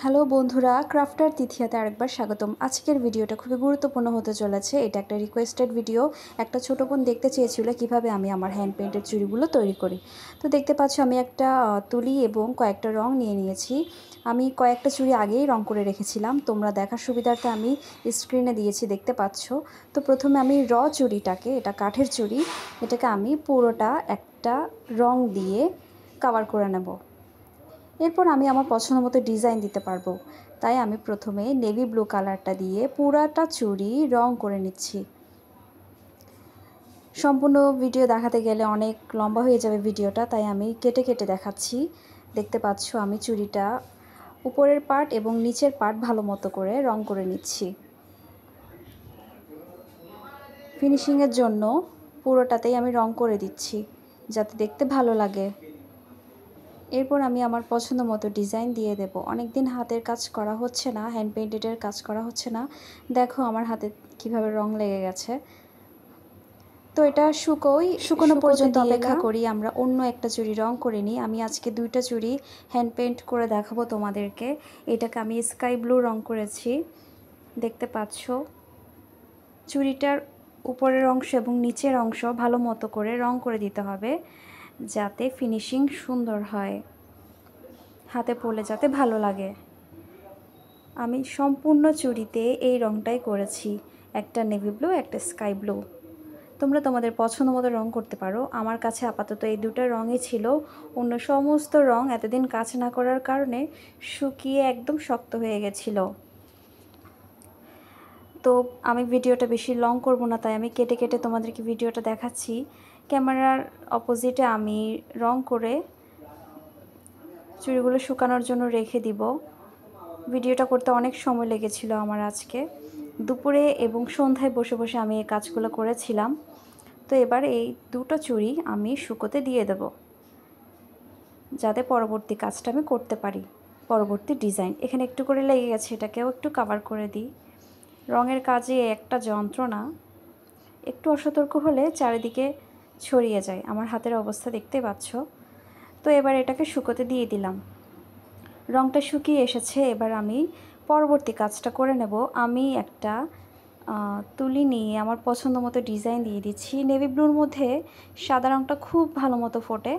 Hello বন্ধুরা, crafter তিথিয়াতে আরেকবার স্বাগতম। আজকের ভিডিওটা খুবই গুরুত্বপূর্ণ হতে চলেছে। এটা একটা রিকোয়েস্টেড ভিডিও। একটা ছোটো বোন দেখতে চেয়েছিল কিভাবে আমি আমার হ্যান্ড পেইন্টের চুড়িগুলো তৈরি করি। তো দেখতে পাচ্ছ আমি একটা তুলি এবং কয়েকটা রং নিয়ে নিয়েছি। আমি কয়েকটা চুড়ি আগেই রং করে রেখেছিলাম, তোমরা দেখার সুবিধার্থে আমি স্ক্রিনে দিয়েছি, দেখতে পাচ্ছ। তো প্রথমে আমি চুড়িটাকে, এটা কাঠের চুড়ি, এটাকে আমি পুরোটা একটা রং দিয়ে কভার করে নেব। এরপর আমি আমার পছন্দ মতো ডিজাইন দিতে পারবো, তাই আমি প্রথমে নেভি ব্লু কালারটা দিয়ে পুরাটা চুড়ি রং করে নিচ্ছি। সম্পূর্ণ ভিডিও দেখাতে গেলে অনেক লম্বা হয়ে যাবে ভিডিওটা, তাই আমি কেটে কেটে দেখাচ্ছি। দেখতে পাচ্ছ আমি চুড়িটা উপরের পার্ট এবং নিচের পার্ট ভালো মতো করে রং করে নিচ্ছি। ফিনিশিংয়ের জন্য পুরোটাতেই আমি রং করে দিচ্ছি যাতে দেখতে ভালো লাগে। এরপর আমি আমার পছন্দ মতো ডিজাইন দিয়ে দেব। অনেক দিন হাতের কাজ করা হচ্ছে না, হ্যান্ড পেইন্টেডের কাজ করা হচ্ছে না। দেখো আমার হাতে কিভাবে রং লেগে গেছে। তো এটা শুকনো পর্যন্ত অপেক্ষা করি, আমরা অন্য একটা চুড়ি রং করে নিই। আমি আজকে দুইটা চুড়ি হ্যান্ড পেইন্ট করে দেখাবো তোমাদেরকে। এটাকে আমি স্কাই ব্লু রং করেছি, দেখতে পাচ্ছ। চুড়িটার উপরের অংশ এবং নিচের অংশ ভালো মতো করে রং করে দিতে হবে যাতে ফিনিশিং সুন্দর হয়, হাতে পরলে যাতে ভালো লাগে। আমি সম্পূর্ণ চুড়িতে এই রংটাই করেছি, একটা নেভি ব্লু, একটা স্কাই ব্লু। তোমরা তোমাদের পছন্দ মতো রং করতে পারো। আমার কাছে আপাতত এই দুটো রঙই ছিল। অন্য সমস্ত রং এতদিন কাজ না করার কারণে শুকিয়ে একদম শক্ত হয়ে গেছিলো। তো আমি ভিডিওটা বেশি লং করব না, তাই আমি কেটে কেটে তোমাদেরকে ভিডিওটা দেখাচ্ছি। ক্যামেরার অপোজিটে আমি রং করে চুড়িগুলো শুকানোর জন্য রেখে দিব। ভিডিওটা করতে অনেক সময় লেগেছিল আমার আজকে। দুপুরে এবং সন্ধ্যায় বসে বসে আমি এই কাজগুলো করেছিলাম। তো এবার এই দুটো চুড়ি আমি শুকোতে দিয়ে দেব যাতে পরবর্তী কাজটা আমি করতে পারি, পরবর্তী ডিজাইন। এখানে একটু করে লেগে গেছে, এটাকেও একটু কভার করে দিই। রঙের কাজে একটা যন্ত্রণা, একটু অসতর্ক হলে চারিদিকে ছড়িয়ে যায়। আমার হাতের অবস্থা দেখতে পাচ্ছ। তো এবার এটাকে শুকোতে দিয়ে দিলাম। রঙটা শুকিয়ে এসেছে, এবার আমি পরবর্তী কাজটা করে নেব। আমি একটা তুলি নিয়ে আমার পছন্দ মতো ডিজাইন দিয়ে দিচ্ছি। নেভি ব্লুর মধ্যে সাদা রঙটা খুব ভালো মতো ফোটে।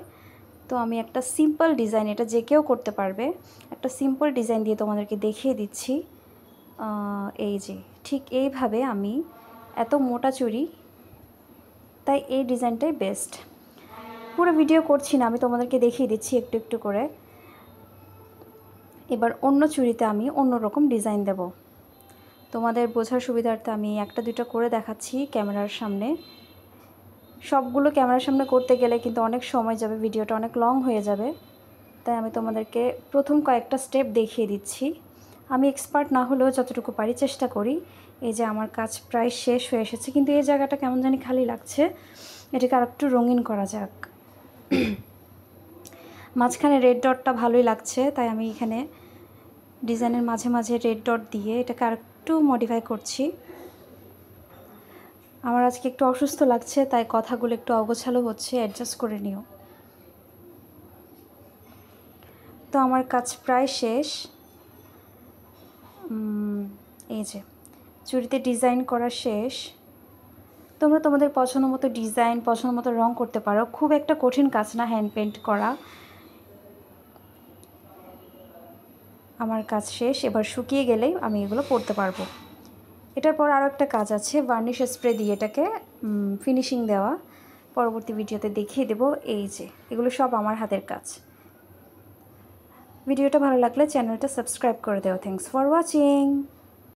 তো আমি একটা সিম্পল ডিজাইন, এটা যে কেউ করতে পারবে, একটা সিম্পল ডিজাইন দিয়ে তোমাদেরকে দেখিয়ে দিচ্ছি। এই যে ঠিক এইভাবে আমি, এত মোটা চুড়ি তাই এই ডিজাইনটাই বেস্ট। পুরো ভিডিও করছি না, আমি তোমাদেরকে দেখিয়ে দিচ্ছি একটু একটু করে। এবার অন্য চুড়িতে আমি অন্য রকম ডিজাইন দেব। তোমাদের বোঝার সুবিধার্থে আমি একটা দুটো করে দেখাচ্ছি ক্যামেরার সামনে। সবগুলো ক্যামেরার সামনে করতে গেলে কিন্তু অনেক সময় যাবে, ভিডিওটা অনেক লং হয়ে যাবে, তাই আমি তোমাদেরকে প্রথম কয়েকটা স্টেপ দেখিয়ে দিচ্ছি। আমি এক্সপার্ট না হলেও যতটুকু পারি চেষ্টা করি। এই যে আমার কাজ প্রায় শেষ হয়ে এসেছে, কিন্তু এই জায়গাটা কেমন জানি খালি লাগছে, এটাকে আর একটু রঙিন করা যাক। মাঝখানে রেড ডটটা ভালোই লাগছে, তাই আমি এখানে ডিজাইনের মাঝে মাঝে রেড ডট দিয়ে এটাকে আর একটু মডিফাই করছি। আমার আজকে একটু অসুস্থ লাগছে, তাই কথাগুলো একটু অগোছালো হচ্ছে, অ্যাডজাস্ট করে নিও। তো আমার কাজ প্রায় শেষ। এই যে চুড়িতে ডিজাইন করা শেষ। তোমরা তোমাদের পছন্দ মতো ডিজাইন, পছন্দ মতো রং করতে পারো। খুব একটা কঠিন কাজ না হ্যান্ড পেইন্ট করা। আমার কাজ শেষ, এবার শুকিয়ে গেলেই আমি এগুলো পরতে পারবো। এটার পর আরও একটা কাজ আছে, ভার্নিশ স্প্রে দিয়ে এটাকে ফিনিশিং দেওয়া। পরবর্তী ভিডিওতে দেখিয়ে দেবো। এই যে এগুলো সব আমার হাতের কাজ। ভিডিওটা ভালো লাগলে চ্যানেলটা সাবস্ক্রাইব করে দেও। Thanks for watching.